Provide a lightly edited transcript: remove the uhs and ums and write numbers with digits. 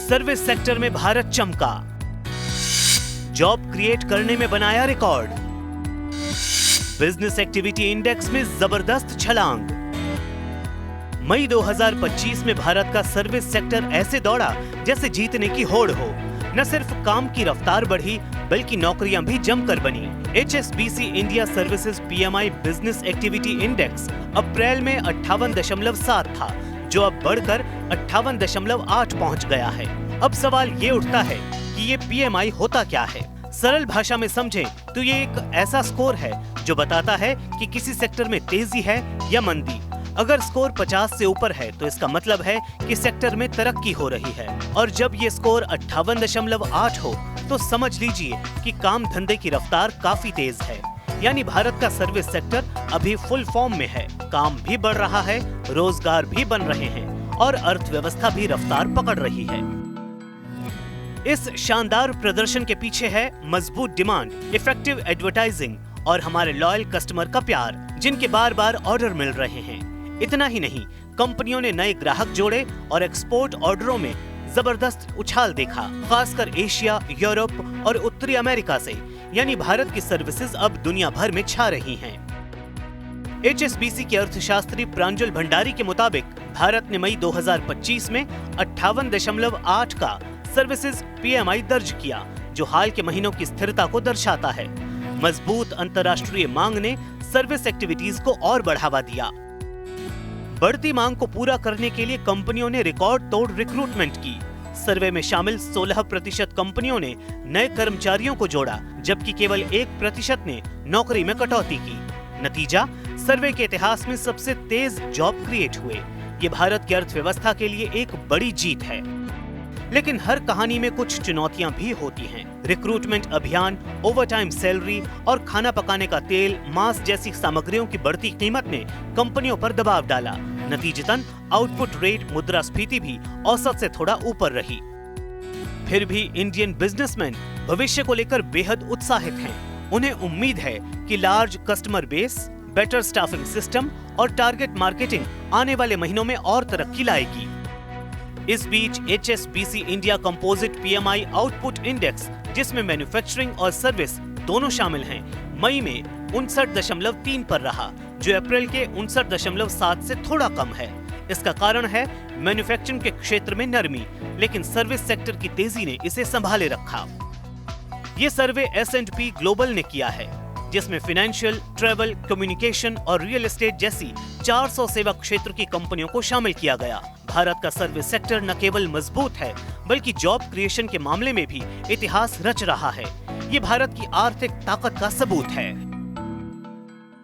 Service sector में भारत चमका, job create करने में बनाया रिकॉर्ड, बिजनेस एक्टिविटी इंडेक्स में जबरदस्त छलांग। मई 2025 में भारत का सर्विस सेक्टर ऐसे दौड़ा जैसे जीतने की होड़ हो। न सिर्फ काम की रफ्तार बढ़ी बल्कि नौकरियां भी जमकर बनी। HSBC India services PMI business activity index April में 58.7 था, जो अब बढ़कर 58.8 पहुंच गया है। अब सवाल ये उठता है कि ये PMI होता क्या है। सरल भाषा में समझें तो ये एक ऐसा स्कोर है जो बताता है कि किसी सेक्टर में तेजी है या मंदी। अगर स्कोर 50 से ऊपर है तो इसका मतलब है कि सेक्टर में तरक्की हो रही है, और जब ये स्कोर 58.8 हो तो समझ लीजिए कि काम धंधे की रफ्तार काफी तेज है। यानी भारत का सर्विस सेक्टर अभी फुल फॉर्म में है, काम भी बढ़ रहा है, रोजगार भी बन रहे हैं और अर्थव्यवस्था भी रफ्तार पकड़ रही है। इस शानदार प्रदर्शन के पीछे है मजबूत डिमांड, इफेक्टिव एडवर्टाइजिंग और हमारे लॉयल कस्टमर का प्यार, जिनके बार बार ऑर्डर मिल रहे हैं। इतना ही नहीं, कंपनियों ने नए ग्राहक जोड़े और एक्सपोर्ट ऑर्डरों में जबरदस्त उछाल देखा, खासकर एशिया, यूरोप और उत्तरी अमेरिका से। यानी भारत की सर्विसेज अब दुनिया भर में छा रही हैं। HSBC के अर्थशास्त्री प्रांजल भंडारी के मुताबिक भारत ने मई 2025 में 58.8 का सर्विसेज PMI दर्ज किया, जो हाल के महीनों की स्थिरता को दर्शाता है। मजबूत अंतर्राष्ट्रीय मांग ने सर्विस एक्टिविटीज को और बढ़ावा दिया। बढ़ती मांग को पूरा करने के लिए कंपनियों ने रिकॉर्ड तोड़ रिक्रूटमेंट की। सर्वे में शामिल 16% कंपनियों ने नए कर्मचारियों को जोड़ा, जबकि केवल 1% ने नौकरी में कटौती की। नतीजा, सर्वे के इतिहास में सबसे तेज जॉब क्रिएट हुए। ये भारत की अर्थव्यवस्था के लिए एक बड़ी जीत है। लेकिन हर कहानी में कुछ चुनौतियां भी होती हैं। रिक्रूटमेंट अभियान, ओवरटाइम सैलरी और खाना पकाने का तेल, मांस जैसी सामग्रियों की बढ़ती कीमत ने कंपनियों पर दबाव डाला। नतीजतन आउटपुट रेट, मुद्रास्फीति भी औसत से थोड़ा ऊपर रही। फिर भी इंडियन बिजनेसमैन भविष्य को लेकर बेहद उत्साहित हैं। उन्हें उम्मीद है कि large customer base, better staffing system और टारगेट मार्केटिंग आने वाले महीनों में और तरक्की लाएगी। इस बीच HSBC India composite PMI output index, जिसमें मैन्युफैक्चरिंग और सर्विस दोनों शामिल हैं, मई में 59.3 पर रहा, जो अप्रैल के 59.7 से थोड़ा कम है। इसका कारण है मैन्युफैक्चरिंग के क्षेत्र में नरमी, लेकिन सर्विस सेक्टर की तेजी ने इसे संभाले रखा। ये सर्वे S&P ग्लोबल ने किया है, जिसमें फाइनेंशियल, ट्रैवल, कम्युनिकेशन और रियल एस्टेट जैसी 400 सेवा क्षेत्र की कंपनियों को शामिल किया गया। भारत का सर्विस सेक्टर न केवल मजबूत है बल्कि जॉब क्रिएशन के मामले में भी इतिहास रच रहा है। ये भारत की आर्थिक ताकत का सबूत है।